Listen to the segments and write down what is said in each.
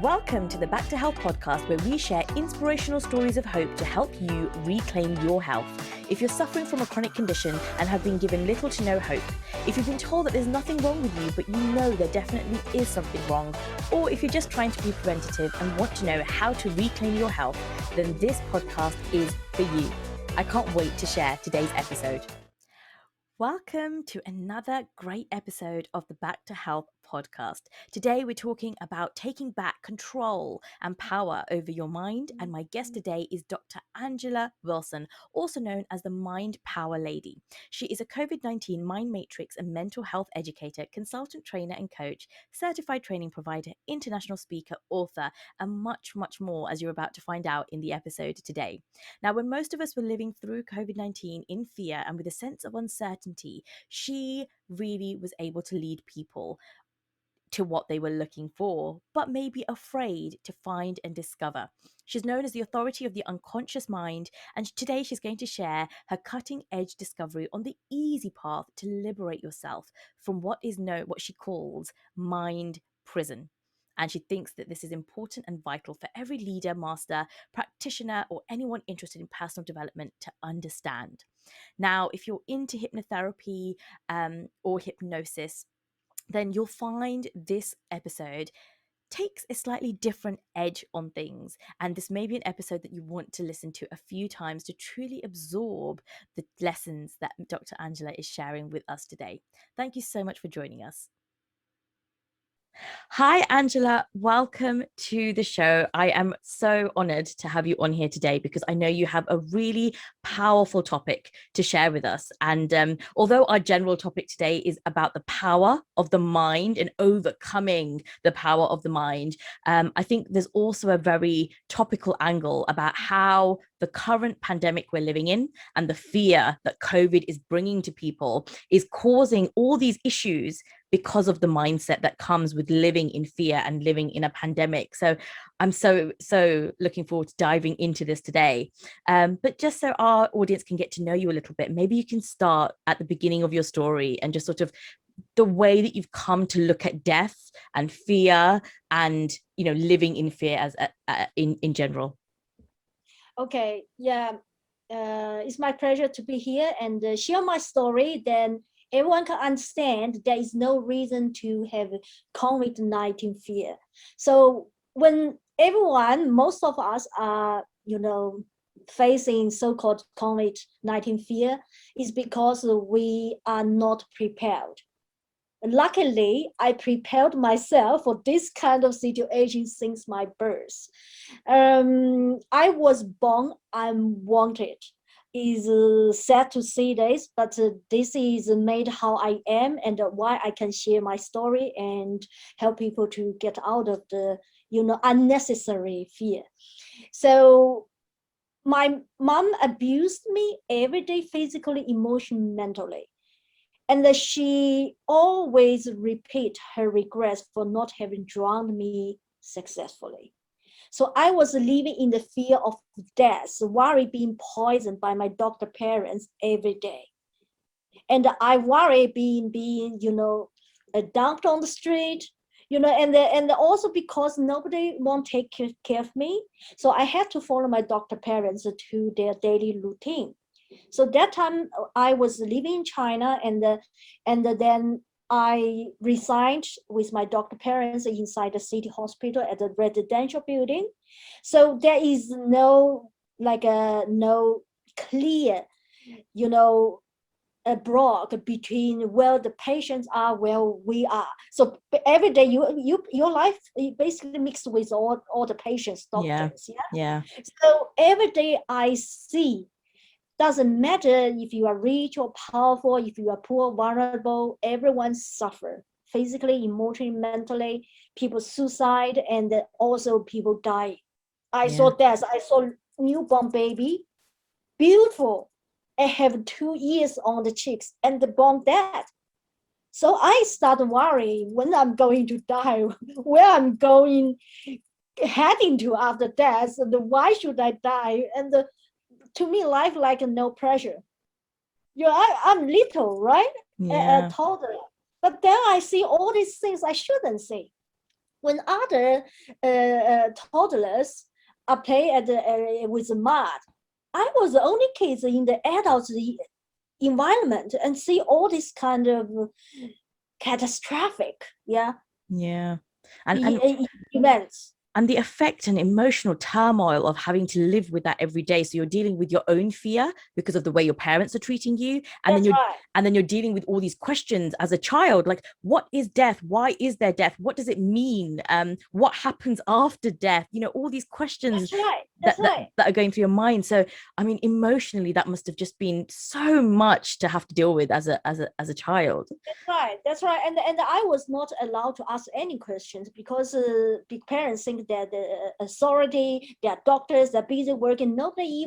Welcome to the Back to Health podcast, where we share inspirational stories of hope to help you reclaim your health. If you're suffering from a chronic condition and have been given little to no hope, if you've been told that there's nothing wrong with you, but you know there definitely is something wrong, or if you're just trying to be preventative and want to know how to reclaim your health, then this podcast is for you. I can't wait to share today's episode. Welcome to another great episode of the Back to Health podcast. Today we're talking about taking back control and power over your mind, and my guest today is Dr. Angela Wilson, also known as the Mind Power Lady. She is a COVID-19 mind matrix and mental health educator, consultant trainer and coach, certified training provider, international speaker, author, and much, much more, as you're about to find out in the episode today. Now, when most of us were living through COVID-19 in fear and with a sense of uncertainty, she really was able to lead people to what they were looking for, but maybe afraid to find and discover. She's known as the authority of the unconscious mind, and today she's going to share her cutting-edge discovery on the easy path to liberate yourself from what she calls mind prison. And she thinks that this is important and vital for every leader, master, practitioner, or anyone interested in personal development to understand. Now, if you're into hypnotherapy or hypnosis, then you'll find this episode takes a slightly different edge on things. And this may be an episode that you want to listen to a few times to truly absorb the lessons that Dr. Angela is sharing with us today. Thank you so much for joining us. Hi, Angela. Welcome to the show. I am so honored to have you on here today because I know you have a really powerful topic to share with us. And although our general topic today is about the power of the mind and overcoming the power of the mind, I think there's also a very topical angle about how the current pandemic we're living in and the fear that COVID is bringing to people is causing all these issues because of the mindset that comes with living in fear and living in a pandemic. So I'm so looking forward to diving into this today. But just so our audience can get to know you a little bit, maybe you can start at the beginning of your story and just sort of the way that you've come to look at death and fear and, you know, living in fear as in general. Okay, yeah, it's my pleasure to be here and share my story. Then everyone can understand there is no reason to have COVID-19 fear. So when most of us are, facing so-called COVID-19 fear, is because we are not prepared. Luckily, I prepared myself for this kind of situation since my birth. I was born unwanted. Is sad to see this, but this is made how I am and why I can share my story and help people to get out of the unnecessary fear. So my mom abused me every day, physically, emotionally, mentally. And she always repeat her regrets for not having drowned me successfully. So I was living in the fear of death, worry being poisoned by my doctor parents every day. And I worry being dumped on the street, and also because nobody won't take care of me. So I had to follow my doctor parents to their daily routine. So that time I was living in China, and then I resigned with my doctor parents inside the city hospital at the residential building. So there is no clear, a block between where the patients are, where we are. So every day your life basically mixed with all the patients, doctors. Yeah. So every day I see. Doesn't matter if you are rich or powerful, if you are poor, vulnerable, everyone suffer physically, emotionally, mentally. People suicide and also people die. I saw death. I saw newborn baby, beautiful, and have 2 years on the cheeks and the born dead. So I start worrying when I'm going to die, where I'm going, heading to after death, and why should I die? And to me, life like no pressure. I'm little, right? Yeah. A toddler. But then I see all these things I shouldn't see. when other toddlers are playing with mud, I was the only kids in the adults environment and see all this kind of catastrophic, Yeah. And events. and the effect and emotional turmoil of having to live with that every day. So you're dealing with your own fear because of the way your parents are treating you, and That's right. then you're dealing with all these questions as a child, like, what is death? Why is there death? What does it mean? What happens after death? All these questions That's right. That's right. that are going through your mind. So I mean, emotionally, that must have just been so much to have to deal with as a child. That's right. That's right. And I was not allowed to ask any questions because big parents think that the authority, their doctors, they're busy working. Nobody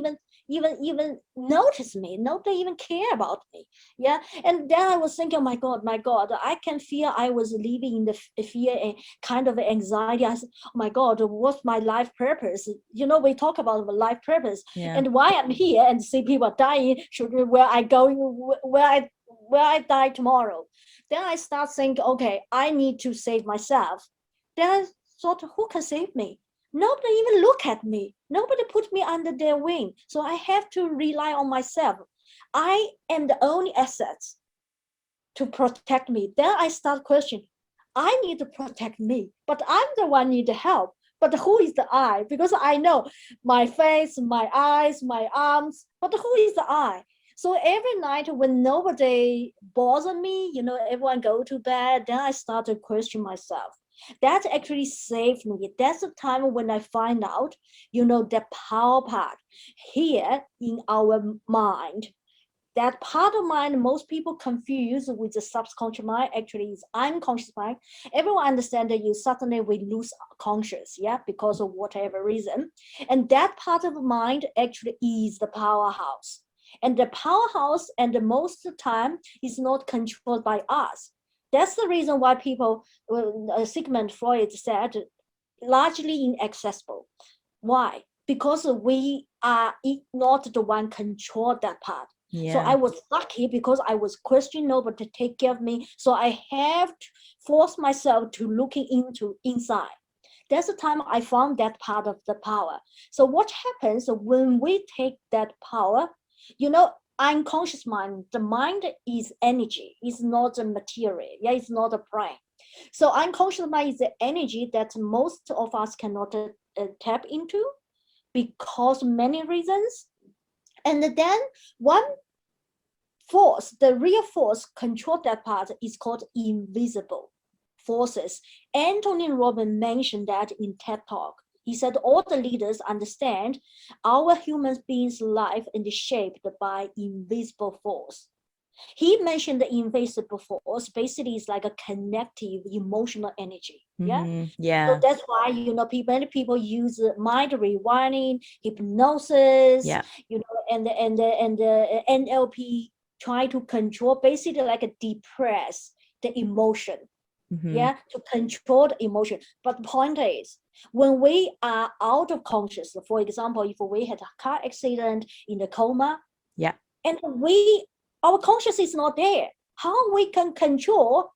even notice me. Nobody even care about me. Yeah. And then I was thinking, oh my God, I can feel I was living in the fear and kind of anxiety. I said, oh my God, what's my life purpose? We talk about life purpose and why I'm here and see people dying. Where I going? Where I die tomorrow. Then I start thinking, okay, I need to save myself. Then I thought, who can save me? Nobody even look at me. Nobody put me under their wing. So I have to rely on myself. I am the only asset to protect me. Then I start questioning. I need to protect me, but I'm the one need help. But who is the I? Because I know my face, my eyes, my arms, but who is the I? So every night when nobody bother me, everyone go to bed, then I start to question myself. That actually saved me. That's the time when I find out, the power part here in our mind. That part of mind most people confuse with the subconscious mind actually is unconscious mind. Everyone understands that you suddenly will lose conscious, because of whatever reason. And that part of the mind actually is the powerhouse. And the powerhouse, and the most of the time, is not controlled by us. That's the reason why people, Sigmund Freud said, largely inaccessible. Why? Because we are not the one control that part. So I was lucky because I was questioning nobody to take care of me. So I have to force myself to looking into inside. That's the time I found that part of the power. So what happens when we take that power, unconscious mind, the mind is energy, it's not a material, it's not a brain. So unconscious mind is the energy that most of us cannot tap into because many reasons. And then one force, the real force control that part is called invisible forces. Anthony Robbins mentioned that in TED Talk. He said all the leaders understand our human beings' life is shaped by invisible force. He mentioned the invisible force basically is like a connective emotional energy. So that's why many people use mind rewinding, hypnosis, and the NLP try to control, basically like a depress the emotion. To control the emotion. But the point is, when we are out of consciousness, for example, if we had a car accident in the coma, and our consciousness is not there, how we can control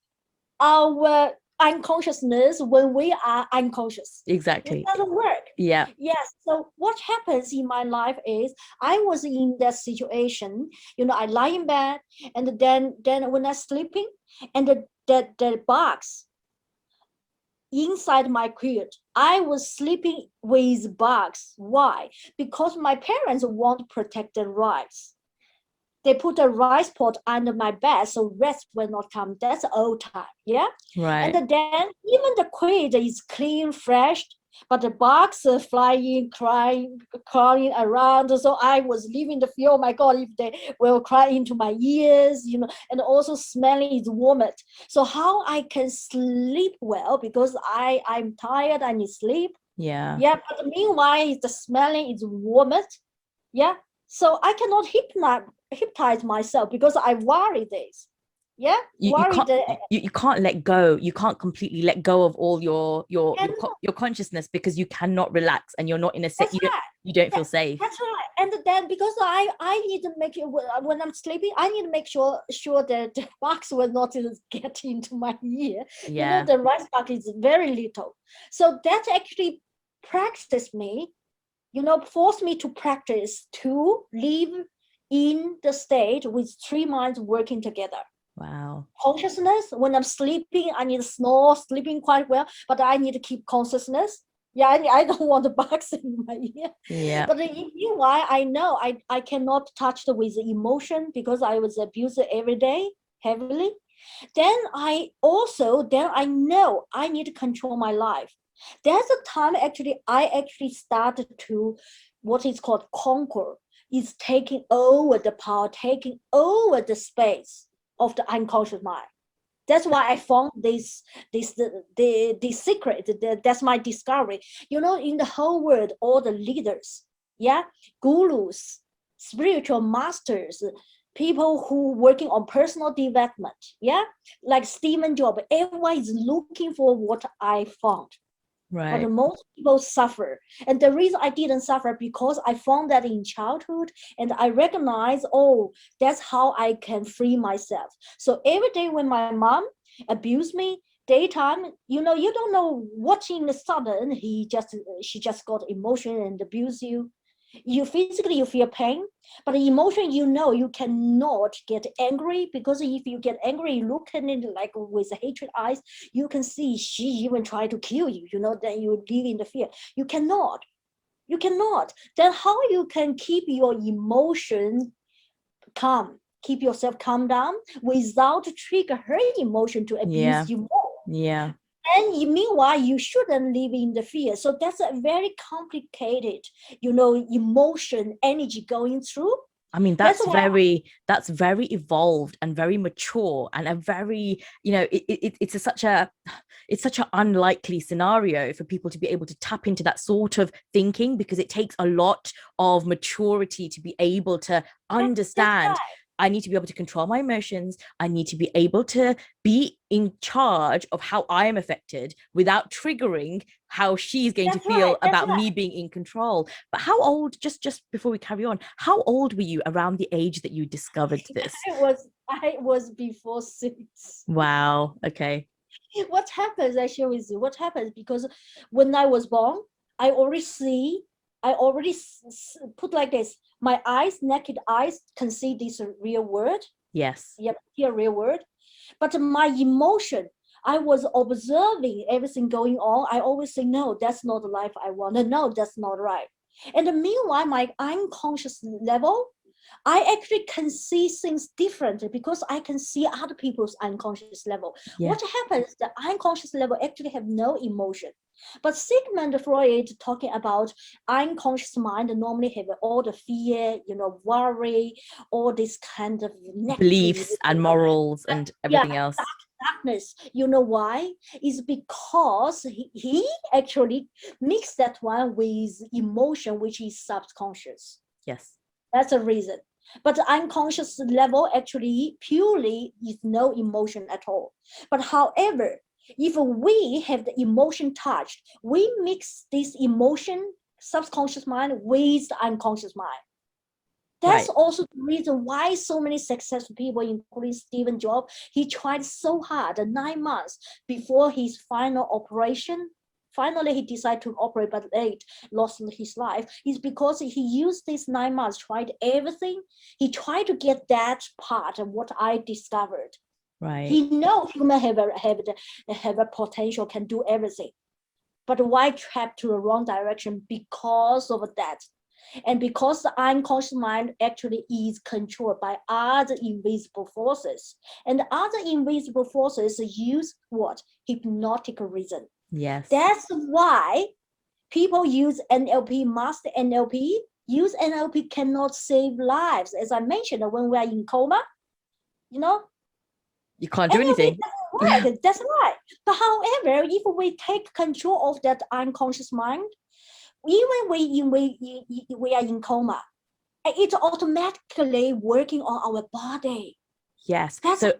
our unconsciousness when we are unconscious? Exactly. It doesn't work. Yes. So what happens in my life is I was in that situation. I lie in bed, and then when I'm sleeping, and the box inside my crib, I was sleeping with bugs. Why? Because my parents want to protect the rice. They put a rice pot under my bed so rats will not come. That's old time, Right. And then even the crate is clean, fresh, but the bugs are flying, crawling around. So I was living the fear, oh my God, if they will cry into my ears, and also smelling is vomit. So how I can sleep well because I'm tired, I need sleep. But meanwhile, the smelling is vomit. So I cannot hypnotize myself because I worry this. You can't let go. You can't completely let go of all your consciousness because you cannot relax and you're not in a set. You don't feel safe. That's right. And then because I need to make sure when I'm sleeping, I need to make sure that the bugs will not get into my ear. Yeah. The rice bug is very little. So that actually practiced me, forced me to practice to live in the state with three minds working together. Wow. Consciousness, when I'm sleeping, I need to snore, sleeping quite well, but I need to keep consciousness. Yeah, I don't want the bugs in my ear. Yeah. But why I know I cannot touch with the emotion because I was abused every day heavily. Then I know I need to control my life. There's a time I started to what is called conquer, is taking over the power, taking over the space of the unconscious mind. That's why I found this the secret. That's my discovery. In the whole world, all the leaders, gurus, spiritual masters, people who working on personal development, like Stephen Jobs, everyone is looking for what I found. Right. But most people suffer. And the reason I didn't suffer because I found that in childhood and I recognize, that's how I can free myself. So every day when my mom abused me, daytime, you don't know what in the sudden she just got emotion and abuse you. You physically you feel pain, but the emotion you cannot get angry, because if you get angry, you look at it like with hatred eyes, you can see she even try to kill you. Then you live in the fear. You cannot. Then how you can keep your emotion calm, keep yourself calm down without trigger her emotion to abuse you more? Yeah. And meanwhile, you shouldn't live in the fear. So that's a very complicated, emotion, energy going through. I mean, that's very evolved and very mature, and a very, it's such an unlikely scenario for people to be able to tap into that sort of thinking, because it takes a lot of maturity to be able to understand. That's right. I need to be able to control my emotions. I need to be able to be in charge of how I am affected without triggering how she's going to feel about me being in control. But how old, just before we carry on, how old were you around the age that you discovered this? I was before 6. Wow. Okay. What happens actually with you? What happens? Because when I was born, I already put like this. My eyes, naked eyes, can see this real world. Yes. Yep, here real world. But my emotion, I was observing everything going on. I always say, no, that's not the life I want. No, that's not right. And meanwhile, my unconscious level, I actually can see things differently because I can see other people's unconscious level. Yeah. What happens? The unconscious level actually have no emotion. But Sigmund Freud talking about unconscious mind normally have all the fear, worry, all this kind of beliefs and morals and everything else. Darkness. You know why? It's because he actually mixed that one with emotion, which is subconscious. Yes. That's a reason. But the unconscious level actually purely is no emotion at all. But however, if we have the emotion touched, we mix this emotion, subconscious mind, with the unconscious mind. That's also the reason why so many successful people, including Stephen Jobs, he tried so hard, 9 months before his final operation. Finally, he decided to operate, but late lost his life. Is because he used these 9 months, tried everything. He tried to get that part of what I discovered. Right. He knows human have a potential, can do everything. But why trapped to the wrong direction? Because of that. And because the unconscious mind actually is controlled by other invisible forces. And the other invisible forces use what? Hypnotic reason. Yes. That's why people use NLP, master NLP. Use NLP cannot save lives. As I mentioned, when we are in coma, you can't do anything. That's right. But however, if we take control of that unconscious mind, even we are in coma, it's automatically working on our body. Yes. So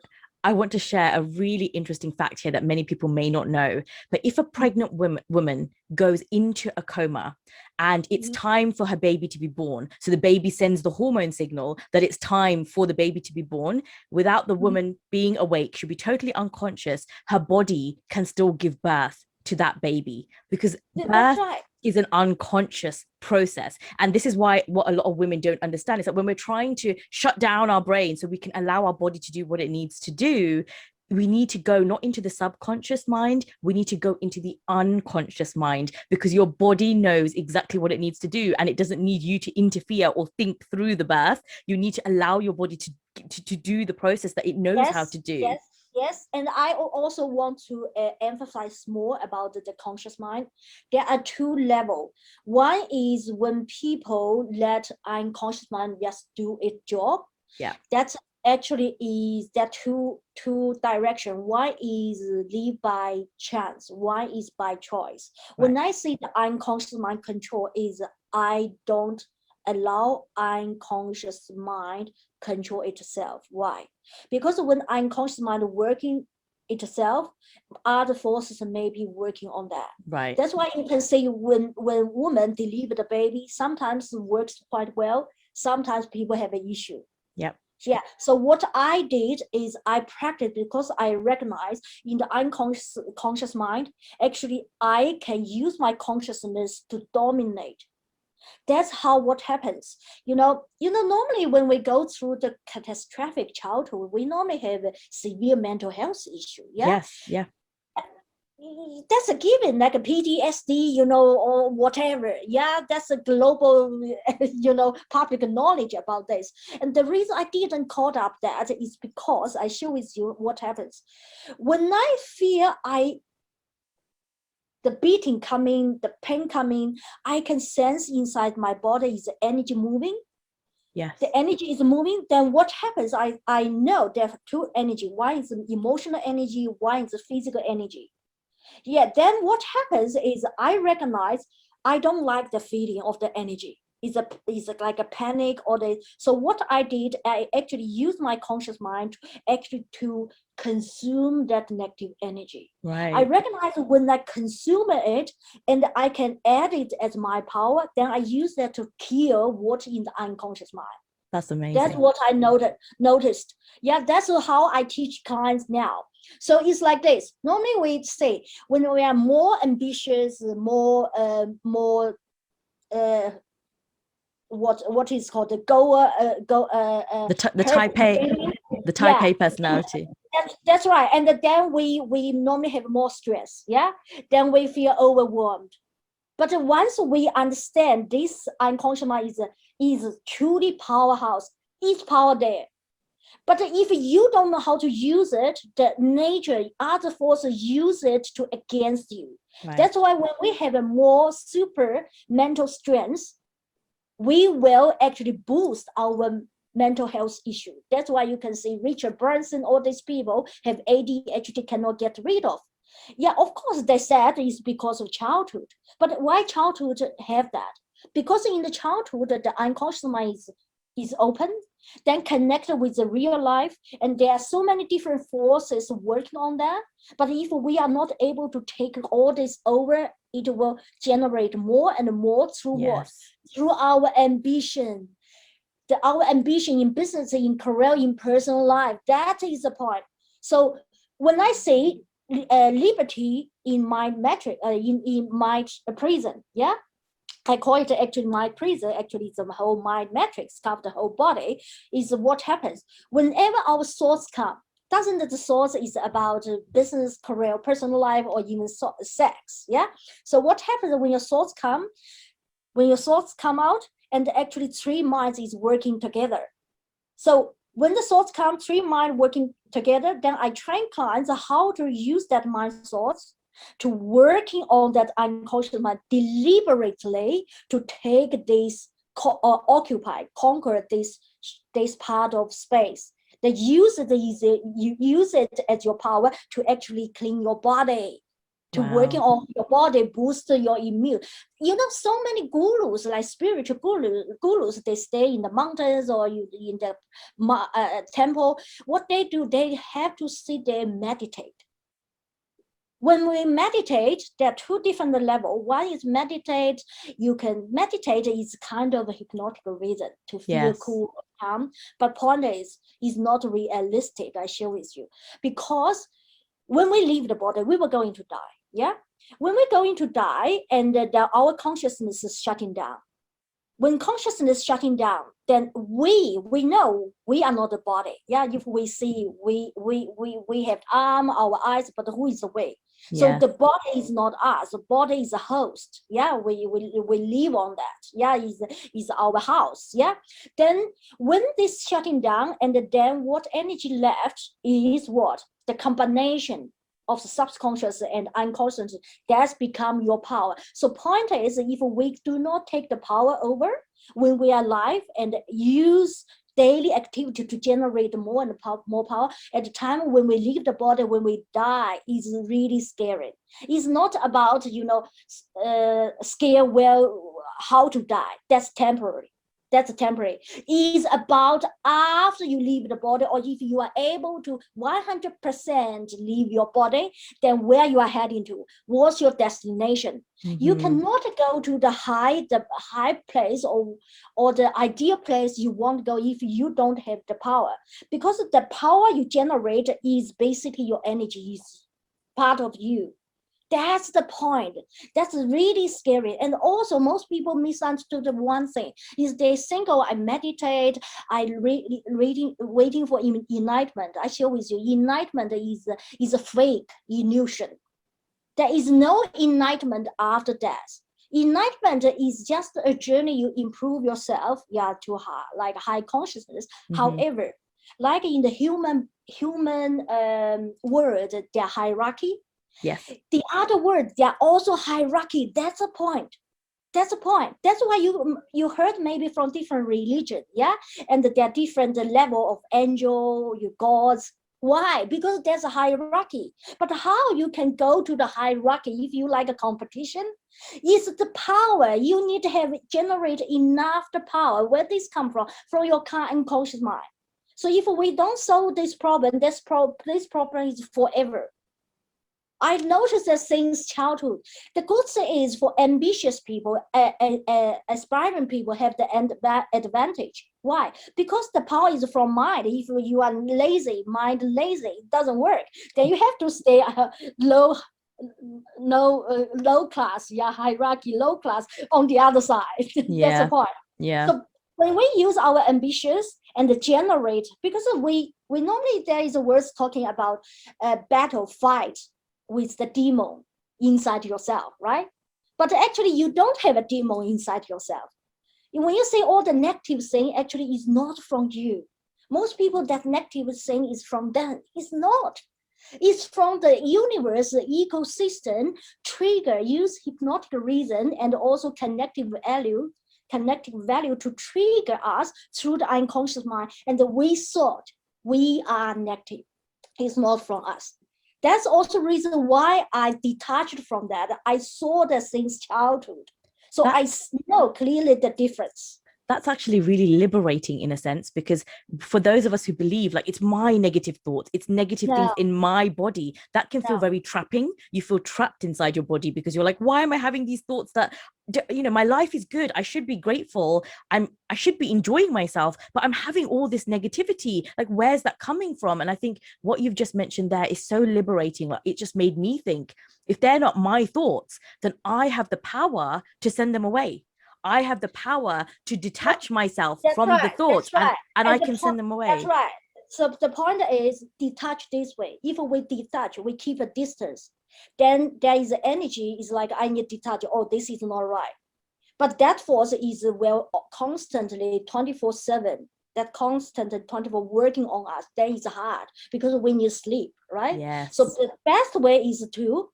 I want to share a really interesting fact here that many people may not know. But if a pregnant woman goes into a coma and it's time for her baby to be born, so the baby sends the hormone signal that it's time for the baby to be born, without the woman being awake, she'll be totally unconscious, her body can still give birth to that baby, because birth is an unconscious process. And this is why what a lot of women don't understand is that when we're trying to shut down our brain so we can allow our body to do what it needs to do, we need to go not into the subconscious mind, we need to go into the unconscious mind, because your body knows exactly what it needs to do, and it doesn't need you to interfere or think through the birth. You need to allow your body to do the process that it knows how to do. Yes, and I also want to emphasize more about the conscious mind. There are two levels. One is when people let unconscious mind just do its job. Yeah, that's actually is that two direction. One is live by chance, one is by choice. When I say the unconscious mind control is I don't allow unconscious mind control itself. Why? Because when unconscious mind working itself, other forces may be working on that. Right. That's why you can say when women deliver the baby, sometimes it works quite well, sometimes people have an issue. Yep. Yeah. So what I did is I practiced, because I recognize in the unconscious mind, actually I can use my consciousness to dominate. That's how what happens. Normally when we go through the catastrophic childhood, we normally have a severe mental health issue. Yeah. Yes. Yeah. That's a given, like a PTSD, or whatever. Yeah, that's a global, public knowledge about this. And the reason I didn't call up that is because I share with you what happens. When I feel the beating coming, the pain coming, I can sense inside my body is the energy moving. Yes. The energy is moving, then what happens? I know there are two energy. One is emotional energy, one is physical energy. Yeah, then what happens is I recognize I don't like the feeling of the energy. It's like a panic so what I did, I actually used my conscious mind to consume that negative energy. Right. I recognize when I consume it and I can add it as my power, then I use that to kill what's in the unconscious mind. That's amazing. That's what I noticed. Yeah, that's how I teach clients now. So it's like this. Normally we say when we are more ambitious, more what is called the type A personality. That's right. And then we normally have more stress. Yeah. Then we feel overwhelmed. But once we understand this unconscious mind is truly powerhouse, it's power there. But if you don't know how to use it, the nature, other forces use it to against you. Right. That's why when we have a more super mental strength, we will actually boost our mental health issue. That's why you can see Richard Branson, all these people have ADHD, cannot get rid of. Yeah, of course, they said it's because of childhood. But why childhood have that? Because in the childhood, the unconscious mind is open, then connected with the real life, and there are so many different forces working on that. But if we are not able to take all this over, it will generate more and more through what? Through our ambition. Our ambition in business, in career, in personal life. That is the point. So when I say liberty in my metric, in my prison, yeah, I call it actually my prison. Actually, it's the whole mind matrix, cover the whole body. Is what happens whenever our thoughts come. Doesn't the thoughts is about business, career, personal life, or even sex? Yeah. So what happens when your thoughts come? When your thoughts come out, and actually three minds is working together. So when the thoughts come, three minds working together, then I train clients how to use that mind thoughts to working on that unconscious mind deliberately to take this conquer this part of space. You use it as your power to actually clean your body. to working Wow. on your body, boost your immune. You know, so many gurus, like spiritual gurus, they stay in the mountains or in the temple. What they do, they have to sit there and meditate. When we meditate, there are two different levels. One is meditate. You can meditate is kind of a hypnotic reason to feel Yes. cool, calm. But point is not realistic. I share with you, because when we leave the body, we were going to die. Yeah, when we're going to die, and our consciousness is shutting down. When consciousness is shutting down, then we know we are not the body. Yeah, if we see we have arm, our eyes, but who is the we? So Yes. the body is not us. The body is a host. Yeah, we live on that. Yeah, is our house. Yeah. Then when this shutting down, and then what energy left is what? The combination of the subconscious and unconscious, that's become your power. So point is, if we do not take the power over when we are alive and use daily activity to generate more and more power, at the time when we leave the body, when we die, is really scary. It's not about, scare well how to die. That's temporary. Is about after you leave the body, or if you are able to 100% leave your body, then where you are heading to, what's your destination. You cannot go to the high place or the ideal place you want to go if you don't have the power, because the power you generate is basically your energy, is part of you. That's the point. That's really scary. And also, most people misunderstood one thing is they think, oh, I meditate, waiting for enlightenment. I share with you, enlightenment is a fake illusion. There is no enlightenment after death. Enlightenment is just a journey you improve yourself, to high consciousness. However, like in the human world, there are hierarchy. Yes. The other words, they are also hierarchy. That's a point. That's why you heard maybe from different religion, yeah, and there are different level of angel, your gods. Why? Because there's a hierarchy. But how you can go to the hierarchy if you like a competition? Is the power you need to have generate enough the power. Where this come from? From your unconscious mind. So if we don't solve this problem, this problem is forever. I noticed that since childhood. The good thing is for ambitious people, aspiring people have the advantage. Why? Because the power is from mind. If you are lazy, mind lazy, it doesn't work. Then you have to stay low class, hierarchy, low class on the other side. That's the point. Yeah. So when we use our ambitions and generate, because we normally there is a word talking about a battle fight with the demon inside yourself, right? But actually, you don't have a demon inside yourself. When you say all the negative thing, actually is not from you. Most people, that negative thing is from them. It's not. It's from the universe, the ecosystem, trigger, use hypnotic reason and also connective value to trigger us through the unconscious mind. And we thought we are negative. It's not from us. That's also the reason why I detached from that. I saw that since childhood. So I know clearly the difference. That's actually really liberating in a sense, because for those of us who believe like it's my negative thoughts, it's negative things in my body, that can feel very trapping. You feel trapped inside your body because you're like, why am I having these thoughts that, my life is good, I should be grateful, I should be enjoying myself, but I'm having all this negativity. Like, where's that coming from? And I think what you've just mentioned there is so liberating. Like, it just made me think, if they're not my thoughts, then I have the power to send them away. I have the power to detach myself from the thoughts, and I can send them away. That's right. So the point is detach this way. If we detach, we keep a distance, then there is energy, is like, I need to detach. Oh, this is not right. But that force is constantly 24/7. That constant 24 working on us, that is hard because we need sleep, right? Yes. So the best way is to,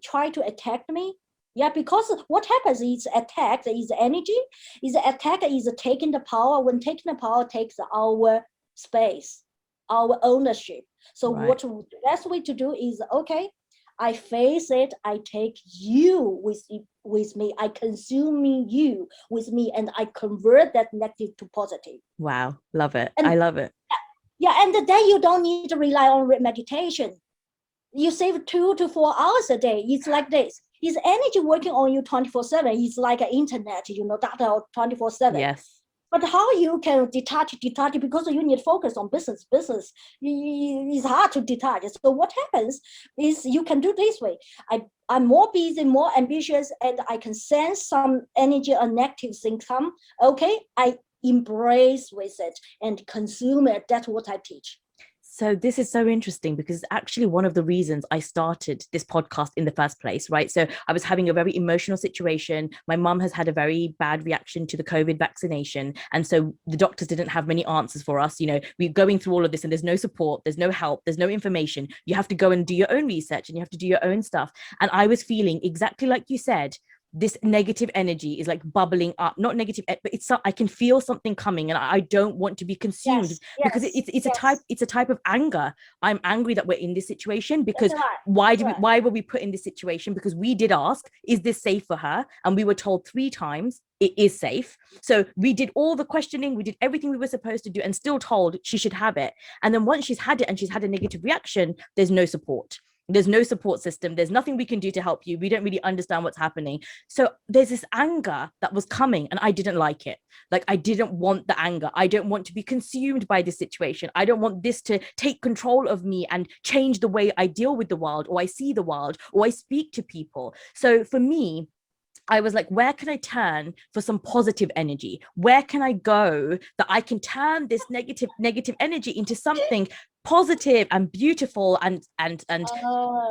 try to attack me. Yeah, because what happens is attack is energy, is attack is taking the power. When taking the power takes our space, our ownership. So what the best way to do is, I face it. I take you with me. I consume you with me, and I convert that negative to positive. Wow. Love it. And I love it. yeah, and then you don't need to rely on meditation. You save 2 to 4 hours a day. It's like this. Is energy working on you 24/7? It's like an internet, data 24/7. Yes. But how you can detach because you need focus on business. It's hard to detach. So what happens is you can do this way. I'm more busy, more ambitious, and I can sense some energy or negative things come. Okay, I embrace with it and consume it. That's what I teach. So this is so interesting because actually one of the reasons I started this podcast in the first place, right? So I was having a very emotional situation. My mum has had a very bad reaction to the COVID vaccination. And so the doctors didn't have many answers for us. We're going through all of this and there's no support, there's no help, there's no information. You have to go and do your own research and you have to do your own stuff. And I was feeling exactly like you said, this negative energy is like bubbling up, not negative, but I can feel something coming and I don't want to be consumed. Yes, Because yes, it's yes. a type of anger. I'm angry that we're in this situation because That's right. why were we put in this situation? Because we did ask, is this safe for her? And we were told 3 times it is safe. So we did all the questioning, we did everything we were supposed to do and still told she should have it. And then once she's had it and she's had a negative reaction, there's no support. There's no support system. There's nothing we can do to help you. We don't really understand what's happening. So there's this anger that was coming and I didn't like it. Like I didn't want the anger. I don't want to be consumed by this situation. I don't want this to take control of me and change the way I deal with the world or I see the world or I speak to people. So for me, I was like, where can I turn for some positive energy? Where can I go that I can turn this negative energy into something positive and beautiful and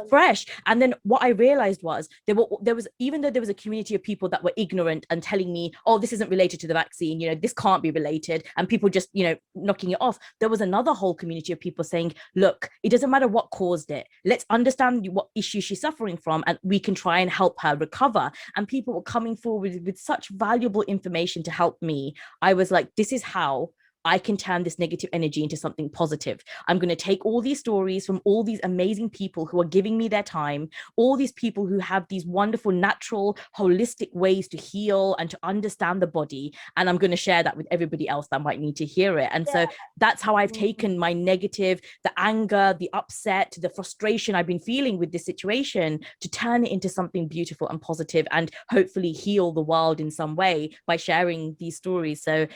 fresh? And then what I realized was there was, even though there was a community of people that were ignorant and telling me, oh, this isn't related to the vaccine, this can't be related, and people just knocking it off, there was another whole community of people saying, look, it doesn't matter what caused it, let's understand what issue she's suffering from and we can try and help her recover. And people were coming forward with such valuable information to help me. I was like, this is how I can turn this negative energy into something positive. I'm going to take all these stories from all these amazing people who are giving me their time, all these people who have these wonderful, natural, holistic ways to heal and to understand the body. And I'm going to share that with everybody else that might need to hear it. And so that's how I've taken my negative, the anger, the upset, the frustration I've been feeling with this situation to turn it into something beautiful and positive and hopefully heal the world in some way by sharing these stories. So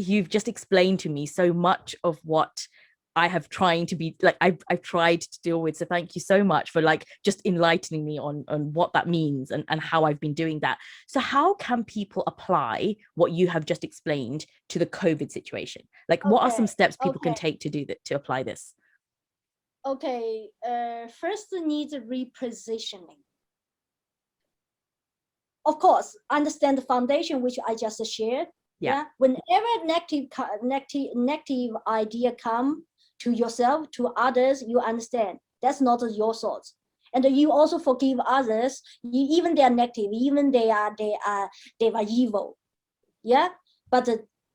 you've just explained to me so much of what I have trying to be like I've tried to deal with. So thank you so much for like just enlightening me on what that means and how I've been doing that. So how can people apply what you have just explained to the COVID situation? Like what are some steps people can take to do that, to apply this? Okay, first needs repositioning. Of course, understand the foundation which I just shared. Yeah. Whenever negative idea come to yourself, to others, you understand that's not your thoughts, and you also forgive others. Even they are negative, even they are evil. Yeah, but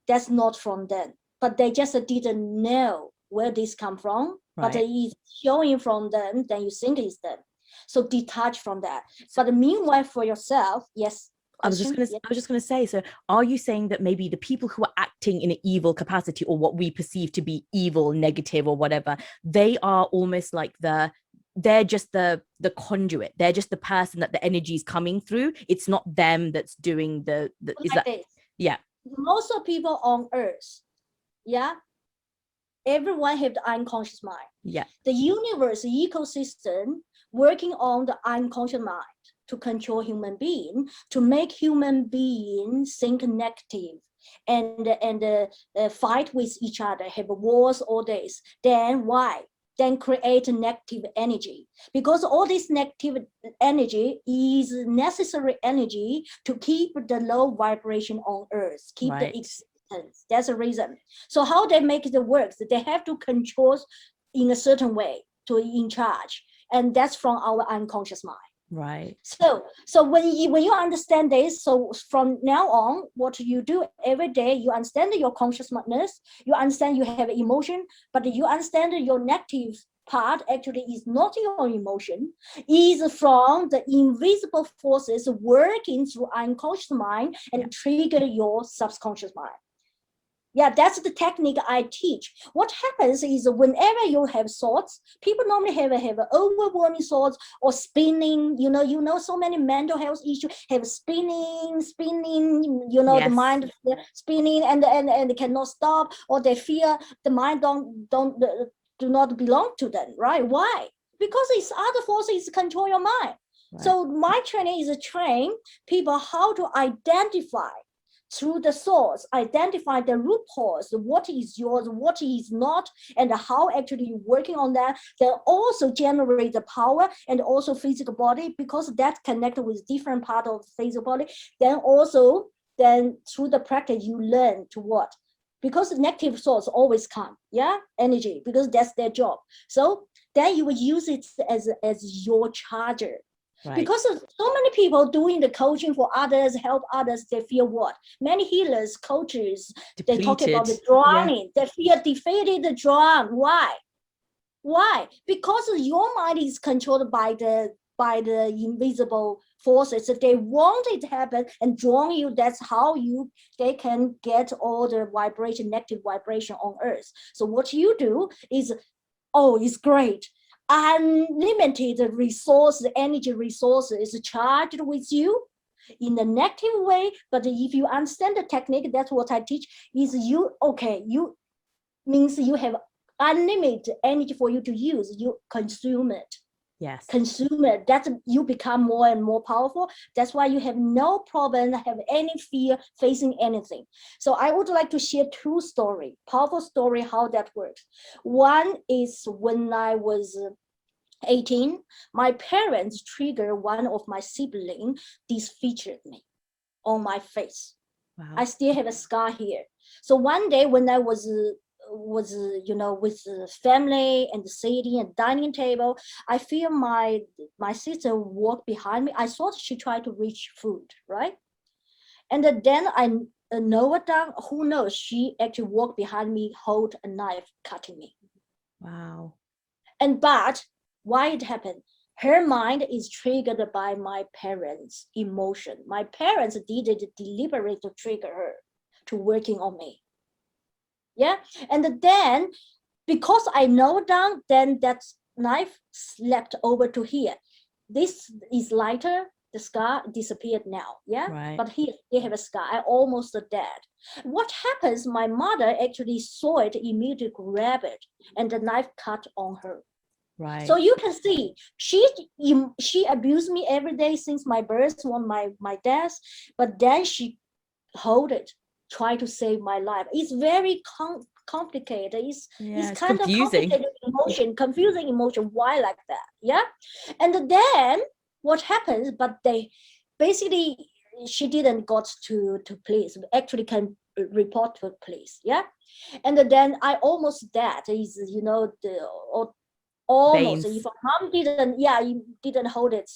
that's not from them. But they just didn't know where this come from. Right. But it's showing from them. Then you think it's them. So detach from that. But meanwhile, for yourself, yes. I was just going to say, so are you saying that maybe the people who are acting in an evil capacity or what we perceive to be evil, negative or whatever, they are almost like they're just the conduit. They're just the person that the energy is coming through. It's not them that's doing the is like that this. Yeah. Most of people on earth, yeah, everyone have the unconscious mind. Yeah. The universe, the ecosystem working on the unconscious mind to control human being, to make human beings think negative and fight with each other, have wars all days. Then why? Then create negative energy, because all this negative energy is necessary energy to keep the low vibration on earth, keep the existence. That's the reason. So how they make it work? They have to control in a certain way to in charge, and that's from our unconscious mind. Right. So when you understand this, so from now on, what you do every day, you understand your consciousness, you understand you have emotion, but you understand your negative part actually is not your emotion, is from the invisible forces working through unconscious mind and trigger your subconscious mind. Yeah, that's the technique I teach. What happens is whenever you have thoughts, people normally have overwhelming thoughts or spinning, so many mental health issues have spinning, the mind spinning and cannot stop, or they fear the mind do not belong to them, right? Why? Because it's other forces control your mind. Right. So my training is to train people how to identify through the source, identify the root cause, what is yours, what is not, and how actually you're working on that. Then also generate the power and also physical body, because that's connected with different part of the physical body. Then through the practice, you learn to what? Because negative thoughts always come, energy, because that's their job. So then you will use it as your charger. Right. Because so many people doing the coaching for others, help others, they feel what? Many healers, coaches, depleted. They talk about the drowning. They feel defeated, drowned. Why? Because your mind is controlled by the invisible forces. If they want it to happen and drown you, that's how they can get all the negative vibration on earth. So what you do is, it's great. Unlimited energy resources charged with you in a negative way. But if you understand the technique, that's what I teach, is you means you have unlimited energy for you to use. You consume it. Yes. Consume it. That you become more and more powerful. That's why you have no problem, have any fear facing anything. So I would like to share two stories, powerful story, how that works. One is when I was 18, my parents triggered one of my siblings, disfigured me on my face. Wow. I still have a scar here. So one day when I was with the family and sitting at dining table, I feel my sister walk behind me. I thought she tried to reach food, right? And then I know it down. Who knows? She actually walked behind me, hold a knife, cutting me. Wow. But why it happened? Her mind is triggered by my parents' emotion. My parents did it deliberately to trigger her to working on me. Yeah, and then because I know down, then that knife slept over to here. This is lighter. The scar disappeared now. Yeah, right. But here they have a scar. I almost dead. What happens? My mother actually saw it, immediately grabbed it, and the knife cut on her. Right. So you can see she abused me every day since my birth, on my death, but then she hold it, try to save my life. It's very complicated. It's kind confusing. Of complicated confusing emotion. Why like that? Yeah. And then what happens? But they basically, she didn't got to police. Actually can report to police. Yeah. And then I almost dead. Is almost. If mom didn't hold it,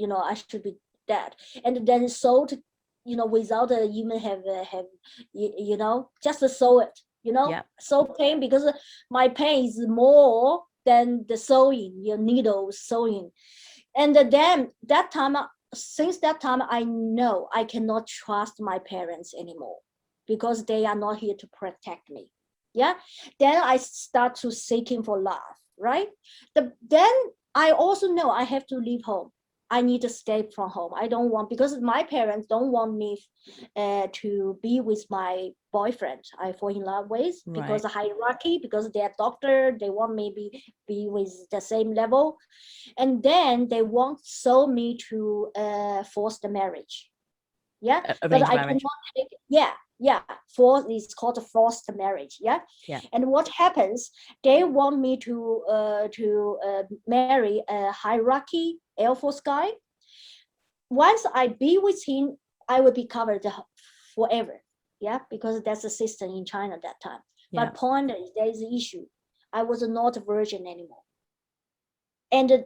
I should be dead. And then sold, without even have just to sew it, so pain, because my pain is more than the sewing, needle sewing. And then since that time, I know I cannot trust my parents anymore, because they are not here to protect me. Yeah. Then I start to seeking for love. Right. Then I also know I have to leave home. I need to stay from home. I don't want, because my parents don't want me to be with my boyfriend I fall in love with, because of hierarchy, because they're doctor, they want me be with the same level. And then they want me to force the marriage. Yeah. But I cannot take it. Yeah, it's called a forced marriage. Yeah. And what happens? They want me to marry a hierarchy Air Force guy. Once I be with him, I will be covered forever. Yeah, because that's the system in China at that time. Yeah. But point is, there is an issue. I was not a virgin anymore, and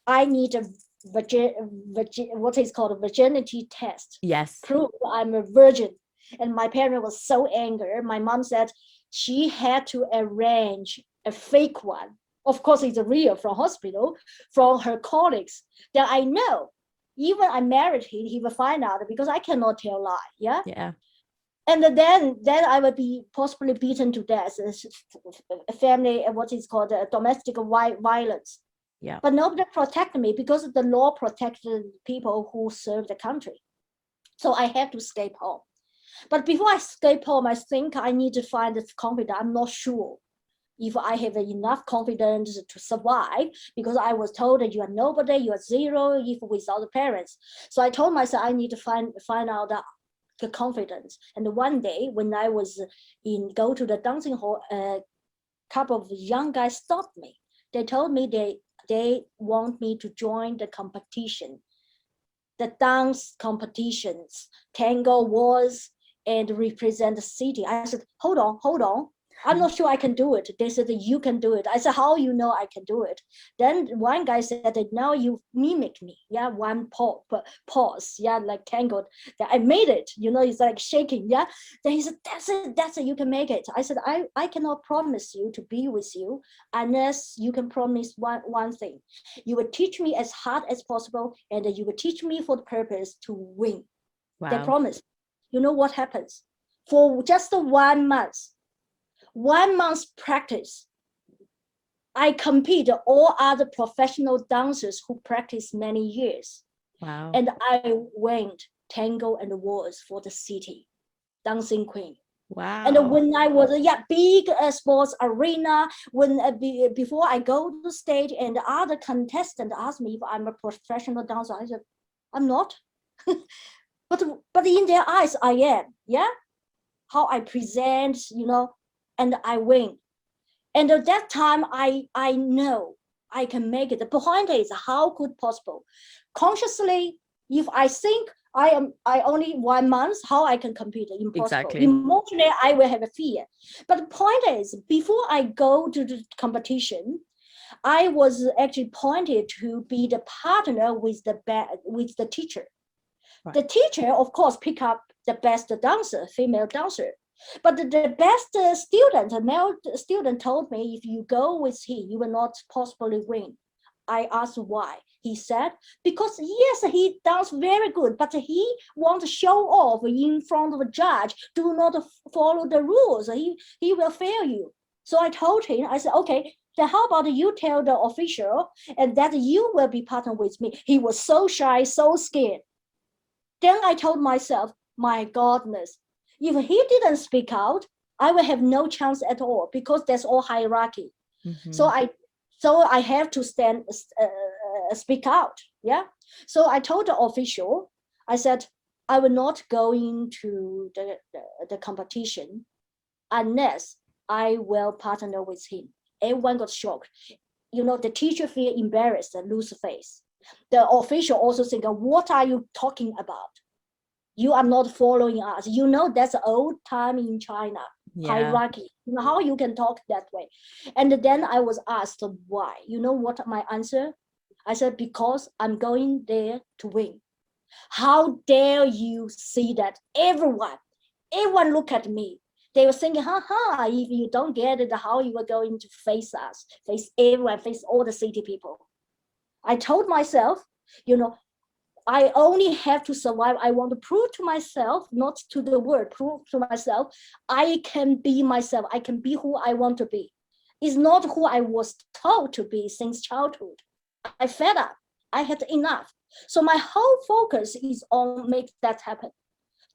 I need a what is called a virginity test. Yes. Prove I'm a virgin. And my parent was so angry. My mom said she had to arrange a fake one. Of course, it's real from hospital, from her colleagues. Then I know, even I married him, he will find out because I cannot tell lie. Yeah. Yeah. And then I will be possibly beaten to death. Family, what is called domestic violence. Yeah. But nobody protected me because the law protected people who serve the country. So I had to escape home. But before I escape home, I think I need to find this confidence. I'm not sure if I have enough confidence to survive, because I was told that you are nobody, you are zero, if without the parents. So I told myself I need to find out the confidence. And one day when I was go to the dancing hall, a couple of young guys stopped me. They told me they want me to join the competition, the dance competitions, tango, waltz, and represent the city. I said, hold on. I'm not sure I can do it. They said, you can do it. I said, how you know I can do it? Then one guy said that now you mimic me. Yeah, one pause. Yeah, like tango. I made it. It's like shaking. Yeah. Then he said, that's it. You can make it. I said, I cannot promise you to be with you unless you can promise one thing. You will teach me as hard as possible, and you will teach me for the purpose to win. Wow. They promise. You know what happens? For just 1 month, 1 month's practice, I compete all other professional dancers who practice many years. Wow. And I went tango and waltz for the city, dancing queen. Wow. And when I was big sports arena, when before I go to the stage and the other contestant asked me if I'm a professional dancer, I said, I'm not. but in their eyes, I am. Yeah, how I present, and I win. And at that time, I know I can make it. The point is, how could possible? Consciously, if I think I only 1 month, how I can compete? Impossible. Exactly. Emotionally, I will have a fear. But the point is, before I go to the competition, I was actually pointed to be the partner with the teacher. Right. The teacher, of course, pick up the best dancer, female dancer. But the best student, a male student, told me, if you go with him, you will not possibly win. I asked why. He said, because yes, he does very good, but he wants to show off in front of a judge. Do not follow the rules. He will fail you. So I told him, I said, okay, then how about you tell the official and that you will be partner with me. He was so shy, so scared. Then I told myself, my goodness, if he didn't speak out, I will have no chance at all, because there's all hierarchy. Mm-hmm. So I have to speak out. Yeah. So I told the official, I said, I will not go into the competition unless I will partner with him. Everyone got shocked. The teacher feel embarrassed and lose face. The official also think, what are you talking about? You are not following us. That's old time in China, hierarchy. How you can talk that way? And then I was asked why. You know what my answer? I said, because I'm going there to win. How dare you see that? Everyone look at me. They were thinking, if you don't get it, how you are going to face us, face everyone, face all the city people. I told myself, I only have to survive. I want to prove to myself, not to the world, prove to myself, I can be myself. I can be who I want to be. It's not who I was told to be since childhood. I fed up. I had enough. So my whole focus is on make that happen.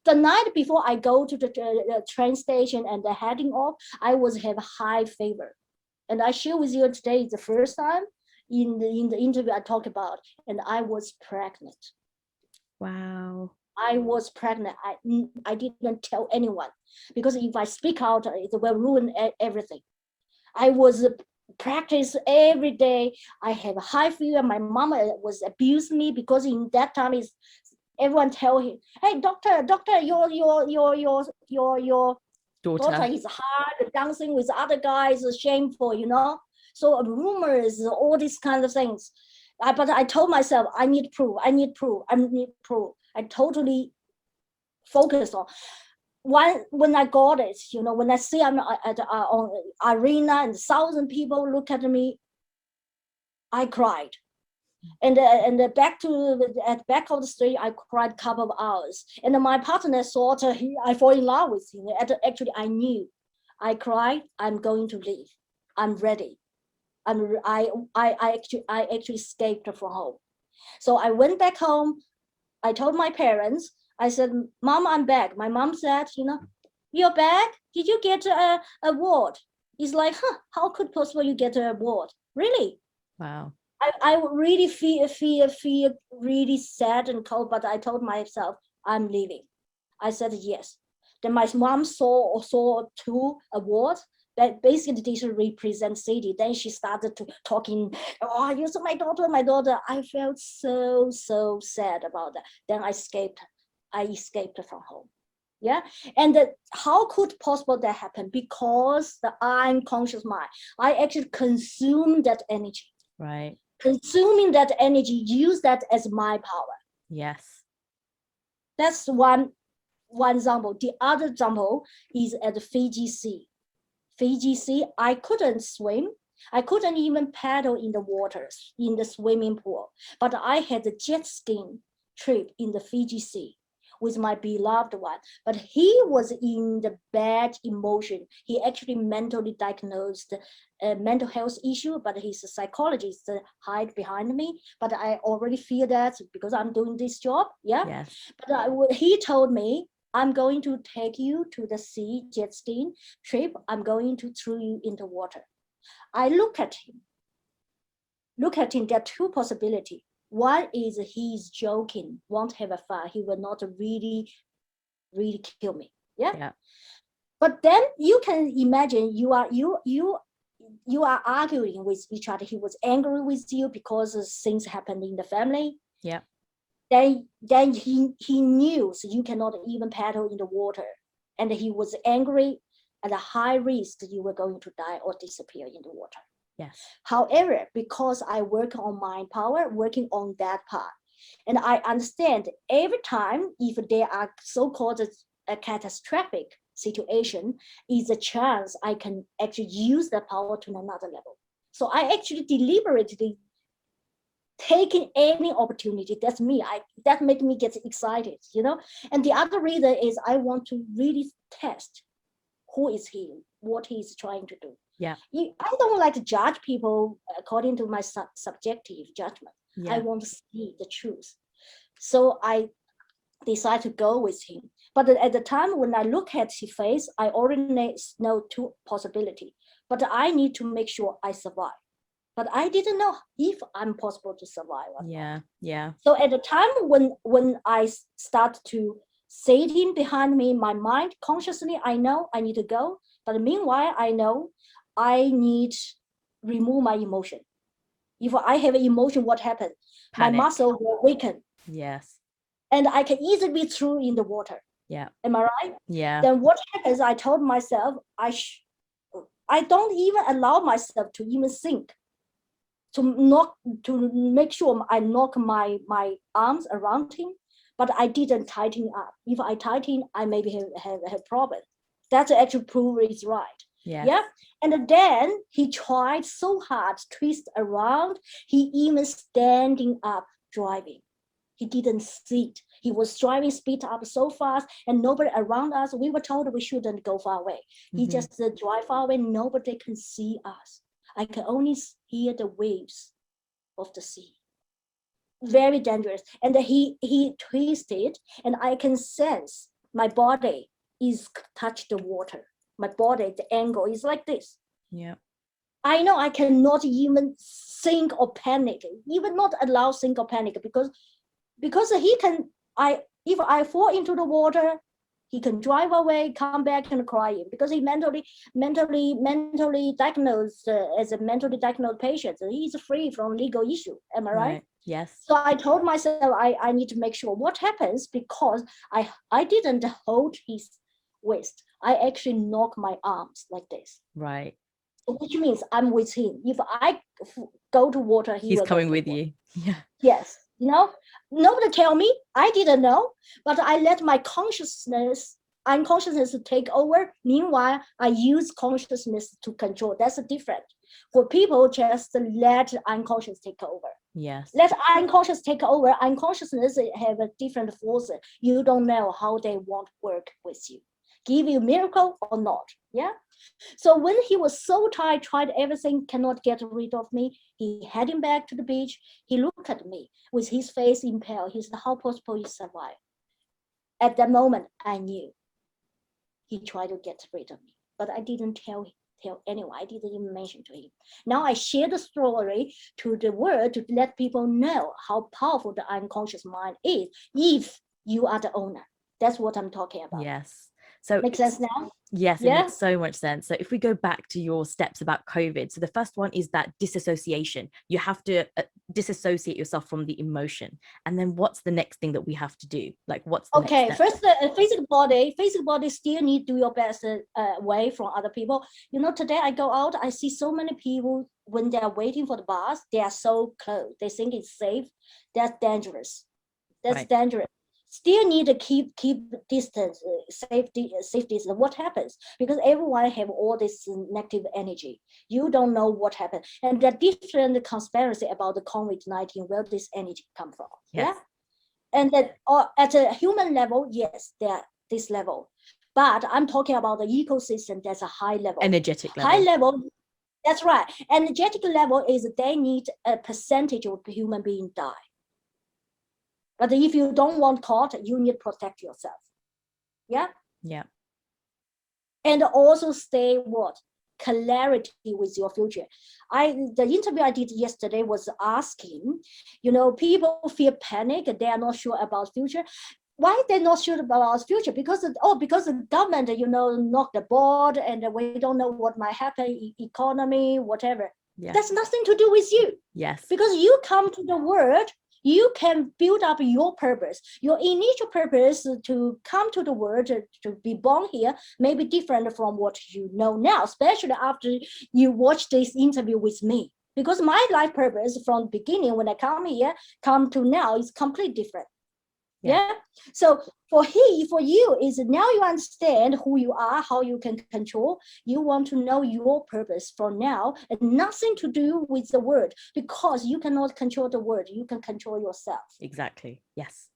The night before I go to the train station and the heading off, I was have high fever. And I share with you today, the first time in the interview I talk about, and I was pregnant. Wow. I was pregnant. I didn't tell anyone, because if I speak out, it will ruin everything. I was practice every day. I have a high fever. My mom was abusing me, because in that time is everyone tell him, hey, doctor, your daughter is hard, dancing with other guys is shameful, So rumors, all these kind of things. But I told myself, I need proof. I totally focused on. When I got it, when I see I'm at on arena and 1,000 people look at me, I cried. And back at back of the street, I cried a couple of hours. And my partner thought I fall in love with him. Actually, I knew. I cried. I'm going to leave. I'm ready. I actually escaped from home. So I went back home. I told my parents. I said, "Mom, I'm back." My mom said, "You're back? Did you get a award?" It's like, how could possible you get an award? Really? Wow. I really feel really sad and cold, but I told myself, I'm leaving. I said yes. Then my mom saw 2 awards that basically these represent city. Then she started to talking, "Oh, you saw my daughter, my daughter." I felt so sad about that. Then I escaped from home. Yeah. And how could possible that happen? Because the unconscious mind, I actually consume that energy. Right. Consuming that energy, use that as my power. Yes. That's one example. The other example is at Fiji Sea. Fiji Sea, I couldn't swim. I couldn't even paddle in the waters, in the swimming pool. But I had a jet skiing trip in the Fiji Sea with my beloved one. But he was in the bad emotion. He actually mentally diagnosed a mental health issue, but he's a psychologist hide behind me. But I already feel that because I'm doing this job. Yeah. Yes. But he told me, "I'm going to take you to the sea jet skiing trip. I'm going to throw you into water." I look at him. There are 2 possibilities. One is he's joking, won't have a fun. He will not really kill me. Yeah. But then you can imagine you are arguing with each other. He was angry with you because things happened in the family. Yeah. Then he knew so you cannot even paddle in the water, and he was angry. At a high risk you were going to die or disappear in the water. Yes. However, because I work on mind power, working on that part, and I understand every time if there are so-called a catastrophic situation, is a chance I can actually use that power to another level. So I actually deliberately taking any opportunity. That's me. That made me get excited, And the other reason is I want to really test who is he, what he's trying to do. Yeah. I don't like to judge people according to my subjective judgment. Yeah. I want to see the truth. So I decided to go with him. But at the time when I look at his face, I already know 2 possibilities. But I need to make sure I survive. But I didn't know if I'm possible to survive or not. Yeah. So at the time when I start to see him behind me, my mind consciously, I know I need to go. But meanwhile, I know I need remove my emotion. If I have an emotion, what happens? Panic. My muscle will weaken. Yes. And I can easily be thrown in the water. Yeah. Am I right? Yeah. Then what happens? I told myself I don't even allow myself to even think. To make sure I knock my arms around him, but I didn't tighten up. If I tighten, I maybe have a problem. That's actually prove is right. Yes. Yeah. And then he tried so hard to twist around. He even standing up driving. He didn't sit. He was driving speed up so fast and nobody around us. We were told we shouldn't go far away. He just drive far away. Nobody can see us. I can only hear the waves of the sea. Very dangerous. And he twisted, and I can sense my body is touch the water. My body, the angle is like this. Yeah. I know I cannot even think or panic, even not allow think or panic because he can. If I fall into the water, he can drive away, come back and cry because he mentally diagnosed as a mentally diagnosed patient. So he's free from legal issue. Am I right? Yes. So I told myself I need to make sure what happens because I didn't hold his waist. I actually knock my arms like this. Right. Which means I'm with him. If I go to water, he's coming with you. Yeah. Yes. Nobody tell me. I didn't know, but I let my unconsciousness take over. Meanwhile, I use consciousness to control. That's different. For people, just let unconscious take over. Yes. Let unconscious take over. Unconsciousness have a different force. You don't know how they want to work with you. Give you miracle or not. Yeah. So when he was so tired, tried everything, cannot get rid of me, he heading back to the beach. He looked at me with his face impaled. He said, how possible you survive? At that moment, I knew he tried to get rid of me, but I didn't tell anyone. I didn't even mention to him. Now I share the story to the world to let people know how powerful the unconscious mind is if you are the owner. That's what I'm talking about. Yes. So makes sense now? Yes, it Yeah. makes so much sense. So if we go back to your steps about COVID, so the first one is that disassociation. You have to disassociate yourself from the emotion. And then what's the next thing that we have to do? Like what's the okay next step? First, physical body still need to do your best away from other people. Today I go out, I see so many people when they are waiting for the bus, they are so close, they think it's safe. That's dangerous. Right. Dangerous. Still need to keep distance, safety. What happens? Because everyone have all this negative energy. You don't know what happened, and the different conspiracy about the COVID-19, where this energy come from. Yes. Yeah, and that at a human level, yes, they're this level, but I'm talking about the ecosystem. That's a high level, Energetic level. High level. That's right. Energetic level is they need a percentage of human being die. But if you don't want caught, you need to protect yourself. Yeah. Yeah. And also stay what? Clarity with your future. The interview I did yesterday was asking, people feel panic, they are not sure about future. Why they're not sure about our future? Because the government, knocked the board, and we don't know what might happen, economy, whatever. Yeah. That's nothing to do with you. Yes. Because you come to the world, you can build up your purpose. Your initial purpose to come to the world, to be born here, may be different from what you know now, especially after you watch this interview with me. Because my life purpose from the beginning, when I come here, come to now, is completely different. Yeah. So for you is now you understand who you are, how you can control. You want to know your purpose for now, and nothing to do with the world, because you cannot control the world. You can control yourself. Exactly. Yes.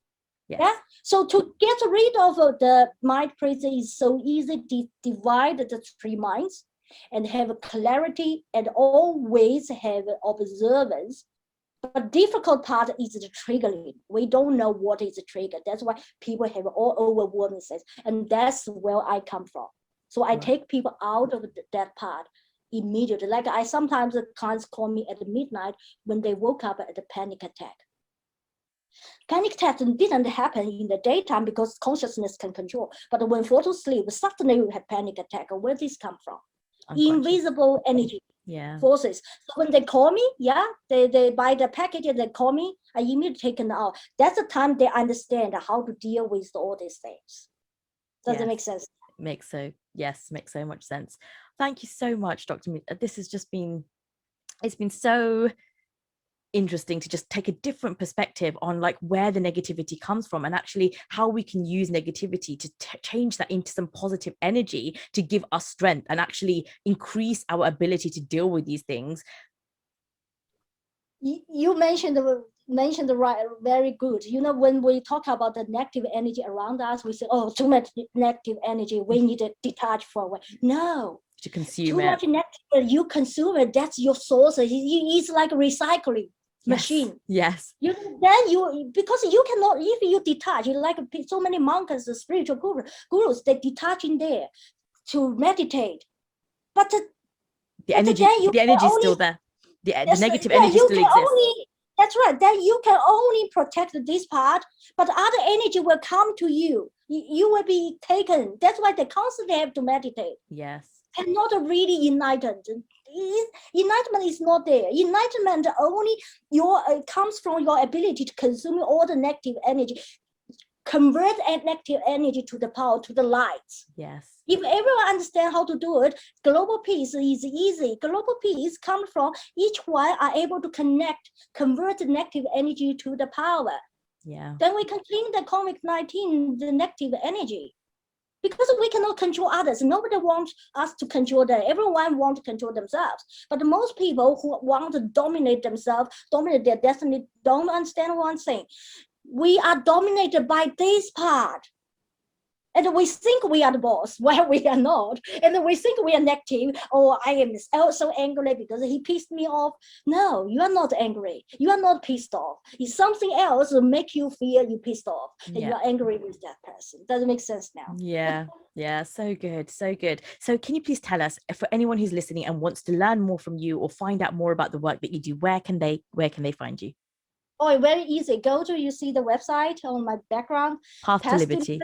Yes. Yeah. So to get rid of the mind prison is so easy. Divide the three minds and have clarity, and always have observance. But difficult part is the triggering. We don't know what is the trigger. That's why people have all overwhelming sense. And that's where I come from. So I take people out of that part immediately. Like I sometimes clients call me at midnight when they woke up at a panic attack. Panic attack didn't happen in the daytime because consciousness can control. But when fall to sleep, suddenly you have panic attack. Where this come from? Invisible energy. Yeah. Forces. So when they call me, they buy the package and they call me, I immediately take it out. That's the time they understand how to deal with all these things. Does it make sense? Makes so much sense. Thank you so much, Dr. This has just been, it's been so interesting to just take a different perspective on like where the negativity comes from, and actually how we can use negativity to change that into some positive energy to give us strength and actually increase our ability to deal with these things. You mentioned the right, very good. When we talk about the negative energy around us, we say, oh, too much negative energy, we need to detach from it. No, to consume too much negative, you consume it, that's your source. It's like a recycling machine. Yes. Because you cannot, if you detach, like so many monks, the spiritual gurus, they detach in there to meditate. But the energy is still there. The negative energy still exists. That's right. Then you can only protect this part, but other energy will come to you. You will be taken. That's why they constantly have to meditate. Yes. And not really enlightened. Enlightenment is not there. Enlightenment only comes from your ability to consume all the negative energy, convert negative energy to the power, to the light. Yes. If everyone understands how to do it, global peace is easy. Global peace comes from each one are able to convert the negative energy to the power. Yeah. Then we can clean the COVID-19, the negative energy. because we cannot control others. Nobody wants us to control them. Everyone wants to control themselves. But most people who want to dominate themselves, dominate their destiny, don't understand one thing. We are dominated by this part. And we think we are the boss, while we are not. And we think we are negative. Oh, I am so angry because he pissed me off. No, you are not angry. You are not pissed off. It's something else that make you feel you pissed off. And you are angry with that person. Does it make sense now? Yeah, so good, so good. So can you please tell us, for anyone who's listening and wants to learn more from you or find out more about the work that you do, where can they find you? Oh, very easy. You see the website on my background. Path to Liberty.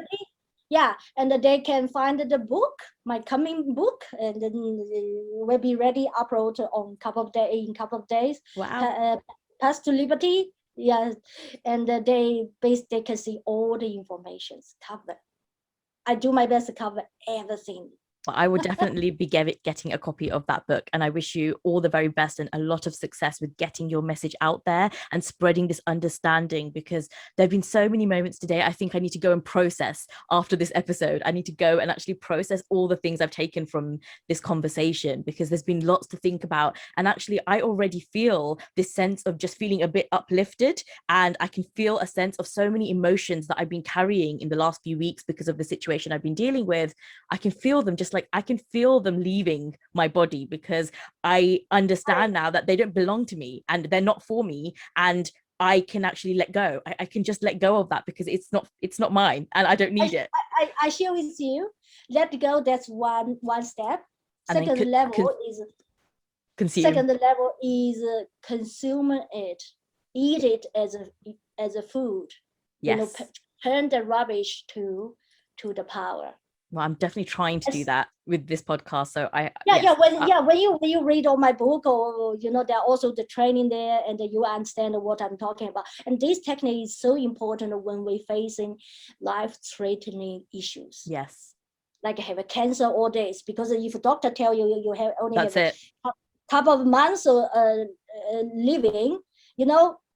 Yeah, and they can find the book, my coming book, and then will be ready upload in couple of days. Wow. Path to Liberty. Yeah, and they can see all the information covered. I do my best to cover everything. Well, I would definitely be getting a copy of that book, and I wish you all the very best and a lot of success with getting your message out there and spreading this understanding, because there have been so many moments today. I think I need to go and process after this episode. I need to go and actually process all the things I've taken from this conversation, because there's been lots to think about. And actually, I already feel this sense of just feeling a bit uplifted, and I can feel a sense of so many emotions that I've been carrying in the last few weeks because of the situation I've been dealing with. I can feel them just like I can feel them leaving my body, because I understand now that they don't belong to me and they're not for me, and I can actually let go. I can just let go of that, because it's not mine and I don't need it. I share with you. Let go. That's one step. Second level is consume. Second level is consume it, eat it as a food. Yes. Turn the rubbish to the power. Well, I'm definitely trying to do that with this podcast. So when you read all my book, or there are also the training there, and you understand what I'm talking about. And this technique is so important when we're facing life-threatening issues. Yes. Like have a cancer all days, because if a doctor tell you have only have a couple of months living,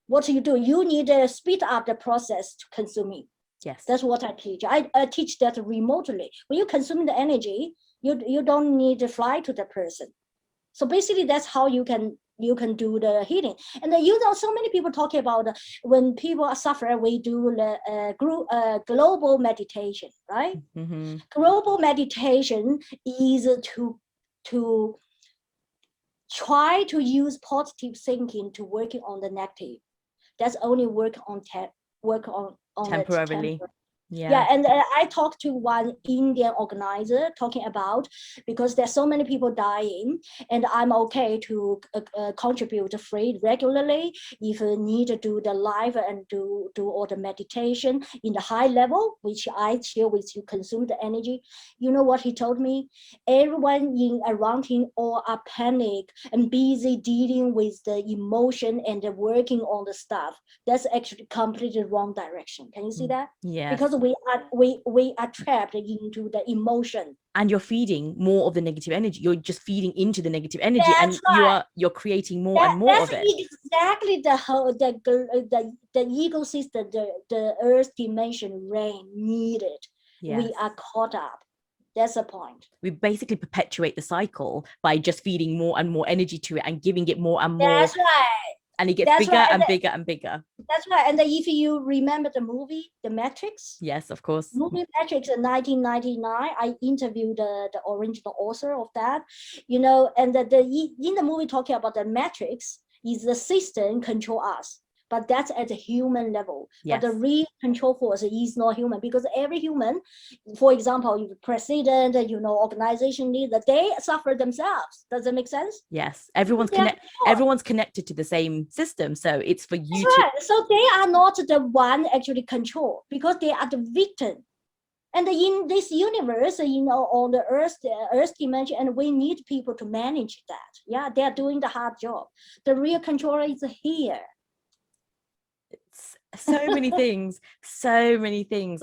what you do? You need to speed up the process to consume it. Yes, that's what I teach. I teach that remotely. When you consume the energy, you don't need to fly to the person. So basically, that's how you can do the healing. And so many people talk about when people suffer, we do the global meditation, right? Mm-hmm. Global meditation is to try to use positive thinking to working on the negative. That's only work on temporarily. Yeah, and I talked to one Indian organizer talking about, because there's so many people dying, and I'm okay to contribute free regularly if you need to do the live and do all the meditation in the high level, which I share with you, consume the energy. You know what he told me? Everyone around him all are panic and busy dealing with the emotion and working on the stuff. That's actually completely wrong direction. Can you see that? Yeah. Because we are trapped into the emotion, and you're feeding more of the negative energy. You're just feeding into the negative energy. That's and right. You're creating more and more of it. Exactly the ecosystem, the earth dimension rain needed. Yes. We are caught up. That's the point. We basically perpetuate the cycle by just feeding more and more energy to it and giving it more and more. That's right. And it gets bigger and bigger and bigger. That's right. And if you remember the movie, The Matrix. Yes, of course. Movie Matrix in 1999, I interviewed the original author of that, and in the movie talking about the Matrix is the system control us. But that's at the human level. Yes. But the real control force is not human, because every human, for example, president, organization leader, they suffer themselves. Does that make sense? Yes. Everyone's connected to the same system. So it's for you That's right. So they are not the one actually control, because they are the victim. And in this universe, on the earth dimension, and we need people to manage that. Yeah, they are doing the hard job. The real controller is here. It's so many things,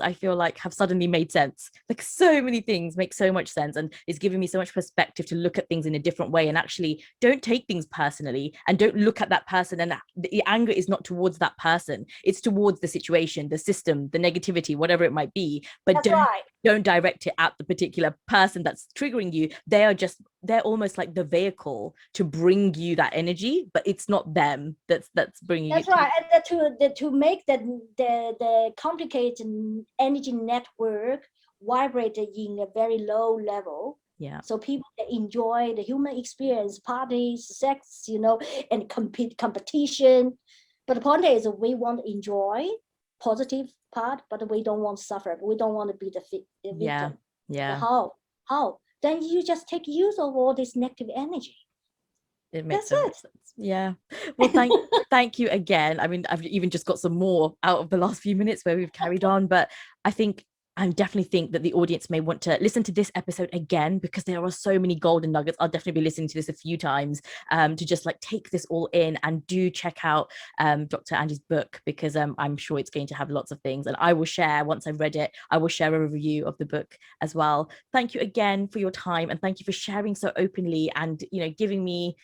I feel like have suddenly made sense. Like so many things make so much sense, and it's given me so much perspective to look at things in a different way, and actually don't take things personally, and don't look at that person, and the anger is not towards that person, it's towards the situation, the system, the negativity, whatever it might be. But That's right. don't direct it at the particular person that's triggering you. They're almost like the vehicle to bring you that energy, but it's not them that's bringing That's it to right. you. And to make the complicated energy network vibrate in a very low level. Yeah. So people that enjoy the human experience, parties, sex, and competition. But the point is, we want to enjoy positive part, but we don't want to suffer. We don't want to be the Yeah. victim. Yeah. How? Then you just take use of all this negative energy. It makes That's so much it. sense. Yeah. Well, thank you again. I mean, I've even just got some more out of the last few minutes where we've carried on, but I definitely think that the audience may want to listen to this episode again, because there are so many golden nuggets. I'll definitely be listening to this a few times to just like take this all in, and do check out Dr. Angie's book, because I'm sure it's going to have lots of things. And I will share, once I've read it, I will share a review of the book as well. Thank you again for your time, and thank you for sharing so openly, and giving me,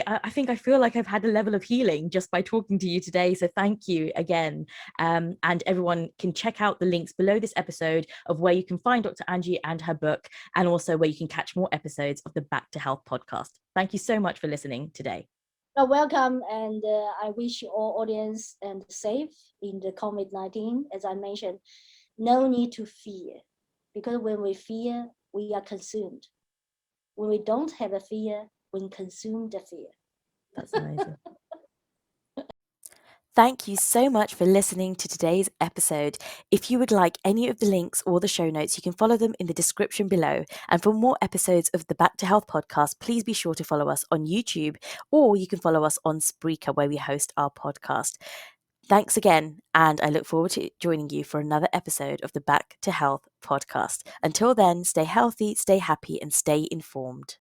I think I feel like I've had a level of healing just by talking to you today. So thank you again. And everyone can check out the links below this episode of where you can find Dr. Angie and her book, and also where you can catch more episodes of the Back to Health podcast. Thank you so much for listening today. You're welcome, and I wish you all audience and safe in the COVID-19. As I mentioned, no need to fear, because when we fear, we are consumed. When we don't have a fear, we consume the fear. That's amazing. Thank you so much for listening to today's episode. If you would like any of the links or the show notes, you can follow them in the description below. And for more episodes of the Back to Health podcast, please be sure to follow us on YouTube, or you can follow us on Spreaker, where we host our podcast. Thanks again, and I look forward to joining you for another episode of the Back to Health podcast. Until then, stay healthy, stay happy, and stay informed.